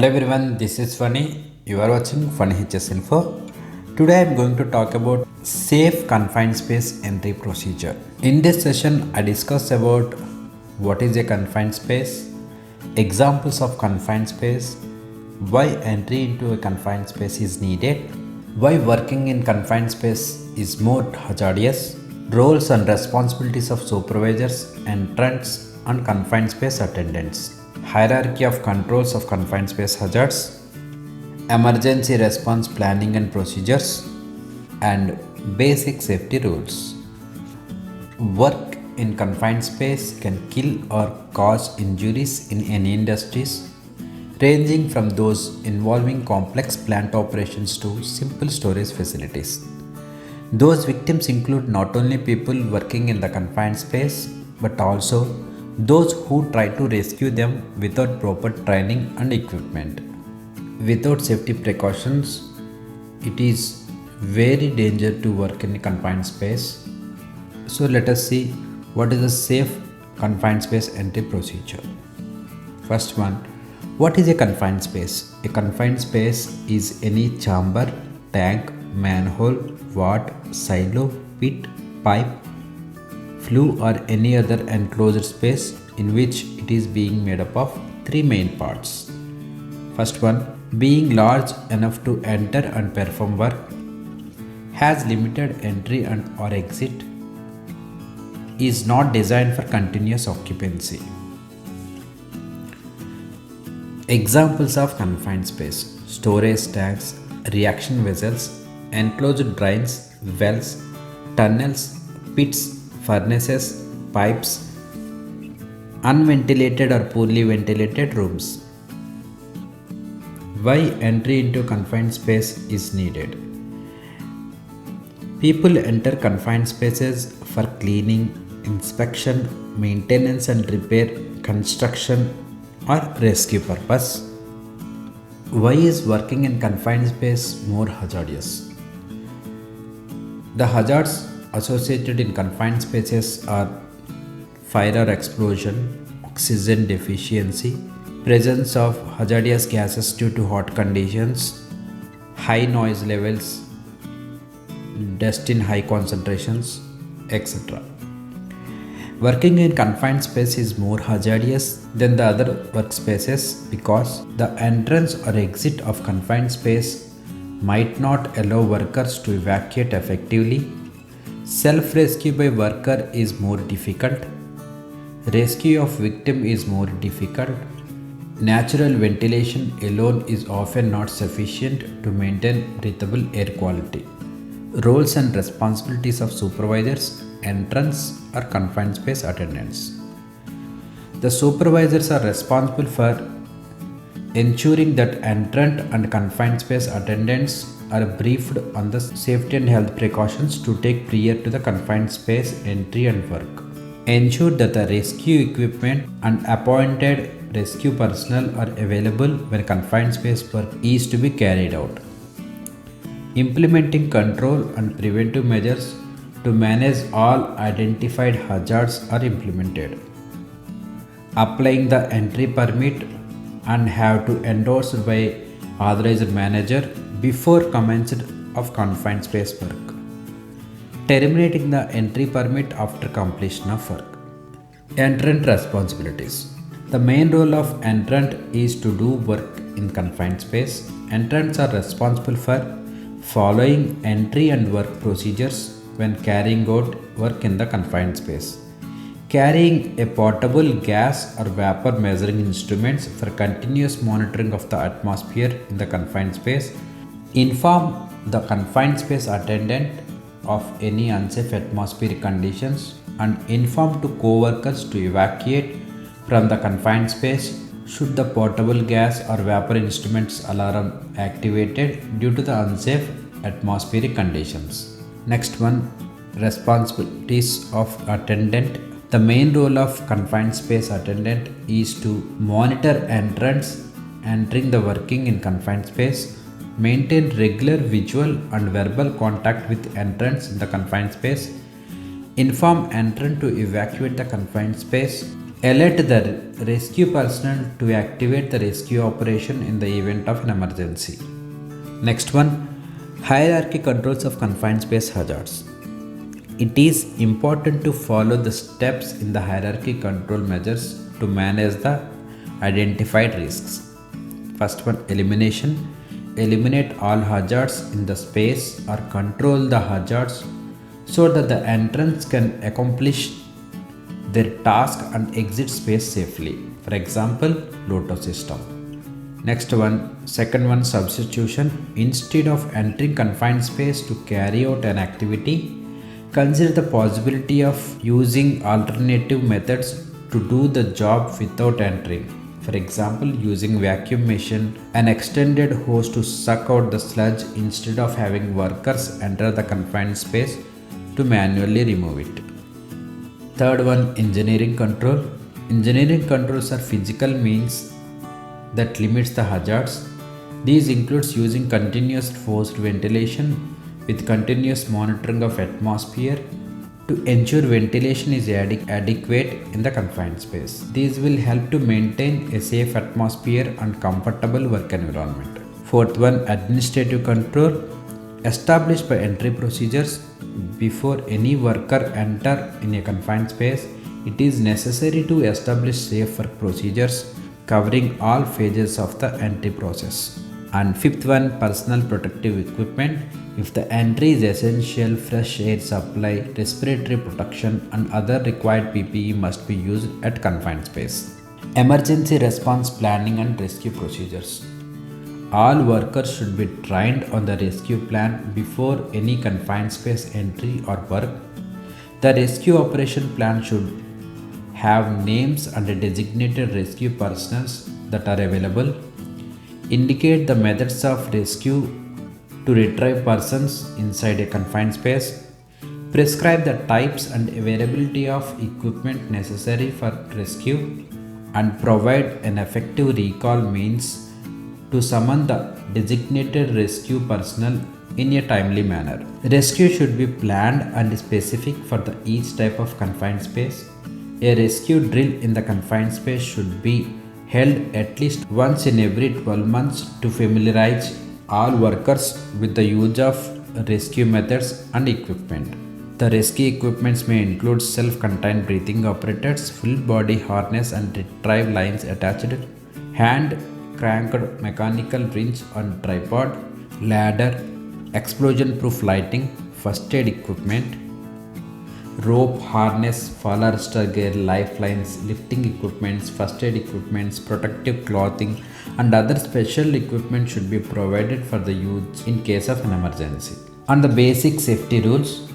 Hello everyone, this is Funny. You are watching Funny HS Info. Today I am going to talk about safe confined space entry procedure. In this session, I discuss about what is a confined space, examples of confined space, why entry into a confined space is needed, why working in confined space is more hazardous, roles and responsibilities of supervisors, entrants, and confined space attendants. Hierarchy of controls of confined space hazards, emergency response planning and procedures, and basic safety rules. Work in confined space can kill or cause injuries in any industries, ranging from those involving complex plant operations to simple storage facilities. Those victims include not only people working in the confined space but also those who try to rescue them without proper training and equipment. Without safety precautions, it is very dangerous to work in a confined space. So let us see what is a safe confined space entry procedure. First one, what is a confined space? A confined space is any chamber, tank, manhole, ward, silo, pit, pipe, flue or any other enclosed space in which it is being made up of three main parts. First one, being large enough to enter and perform work, has limited entry and or exit, is not designed for continuous occupancy. Examples of confined space: storage tanks, reaction vessels, enclosed drains, wells, tunnels, pits, furnaces, pipes, unventilated or poorly ventilated rooms. Why entry into confined space is needed? People enter confined spaces for cleaning, inspection, maintenance and repair, construction or rescue purpose. Why is working in confined space more hazardous? The hazards associated in confined spaces are fire or explosion, oxygen deficiency, presence of hazardous gases due to hot conditions, high noise levels, dust in high concentrations, etc. Working in confined space is more hazardous than the other workspaces because the entrance or exit of confined space might not allow workers to evacuate effectively. Self-rescue by worker is more difficult. Rescue of victim is more difficult. Natural ventilation alone is often not sufficient to maintain breathable air quality. Roles and responsibilities of supervisors, entrants or confined space attendants. The supervisors are responsible for ensuring that entrant and confined space attendants are briefed on the safety and health precautions to take prior to the confined space entry and work. Ensure that the rescue equipment and appointed rescue personnel are available when confined space work is to be carried out. Implementing control and preventive measures to manage all identified hazards are implemented. Applying the entry permit and have to endorsed by authorized manager before commencement of confined space work. Terminating the entry permit after completion of work. Entrant responsibilities. The main role of entrant is to do work in confined space. Entrants are responsible for following entry and work procedures when carrying out work in the confined space. Carrying a portable gas or vapor measuring instruments for continuous monitoring of the atmosphere in the confined space. Inform the confined space attendant of any unsafe atmospheric conditions and inform to co-workers to evacuate from the confined space should the portable gas or vapor instruments alarm activated due to the unsafe atmospheric conditions. Next one, responsibilities of attendant. The main role of confined space attendant is to monitor entrants entering the working in confined space, maintain regular visual and verbal contact with entrants in the confined space, inform entrant to evacuate the confined space, Alert the rescue personnel to activate the rescue operation in the event of an emergency. Next one, hierarchy controls of confined space hazards. It is important to follow the steps in the hierarchy control measures to manage the identified risks. First one, elimination. Eliminate all hazards in the space or control the hazards so that the entrants can accomplish their task and exit space safely. For example, Lotto system. Next one, second one, substitution. Instead of entering confined space to carry out an activity, consider the possibility of using alternative methods to do the job without entering. For example, using vacuum machine, an extended hose to suck out the sludge instead of having workers enter the confined space to manually remove it. Third one, engineering control. Engineering controls are physical means that limits the hazards. These includes using continuous forced ventilation with continuous monitoring of atmosphere to ensure ventilation is adequate in the confined space. These will help to maintain a safe atmosphere and comfortable work environment. Fourth one, administrative control. Established by entry procedures before any worker enter in a confined space, it is necessary to establish safe work procedures covering all phases of the entry process. And fifth one, personal protective equipment. If the entry is essential, fresh air supply, respiratory protection and other required PPE must be used at confined space. Emergency response planning and rescue procedures. All workers should be trained on the rescue plan before any confined space entry or work. The rescue operation plan should have names and designated rescue personnel that are available. Indicate the methods of rescue to retrieve persons inside a confined space. Prescribe the types and availability of equipment necessary for rescue and provide an effective recall means to summon the designated rescue personnel in a timely manner. Rescue should be planned and specific for each type of confined space. A rescue drill in the confined space should be held at least once in every 12 months to familiarize all workers with the use of rescue methods and equipment. The rescue equipments may include self-contained breathing apparatus, full body harness and retrieve lines attached, hand cranked mechanical winch on tripod, ladder, explosion-proof lighting, first aid equipment, rope, harness, fall arrestor gear, lifelines, lifting equipments, first aid equipments, protective clothing and other special equipment should be provided for the use in case of an emergency. On the basic safety rules,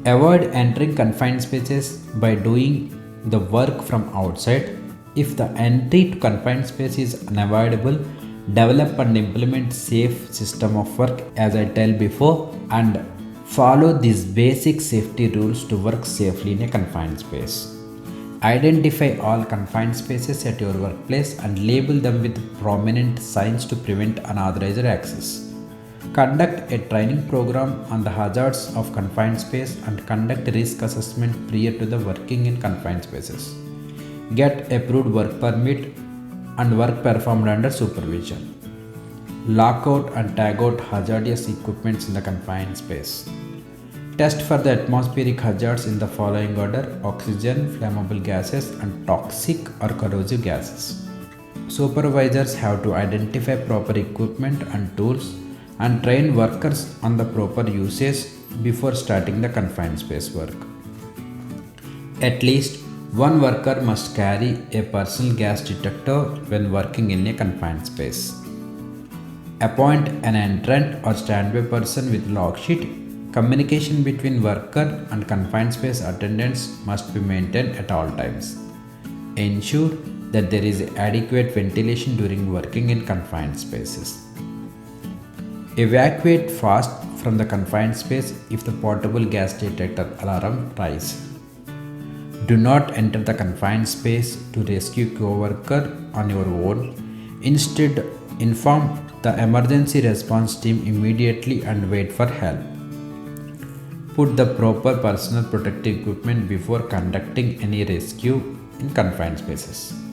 avoid entering confined spaces by doing the work from outside. If the entry to confined space is unavoidable, develop and implement safe system of work as I tell before and follow these basic safety rules to work safely in a confined space. Identify all confined spaces at your workplace and label them with prominent signs to prevent unauthorized access. Conduct a training program on the hazards of confined space and conduct risk assessment prior to the working in confined spaces. Get approved work permit and work performed under supervision. Lock out and tag out hazardous equipments in the confined space. Test for the atmospheric hazards in the following order: oxygen, flammable gases and toxic or corrosive gases. Supervisors have to identify proper equipment and tools and train workers on the proper usage before starting the confined space work. At least one worker must carry a personal gas detector when working in a confined space. Appoint an entrant or standby person with log sheet. Communication between worker and confined space attendants must be maintained at all times. Ensure that there is adequate ventilation during working in confined spaces. Evacuate fast from the confined space if the portable gas detector alarm rings. Do not enter the confined space to rescue co-worker on your own. Instead, inform the emergency response team immediately and wait for help. Put the proper personal protective equipment before conducting any rescue in confined spaces.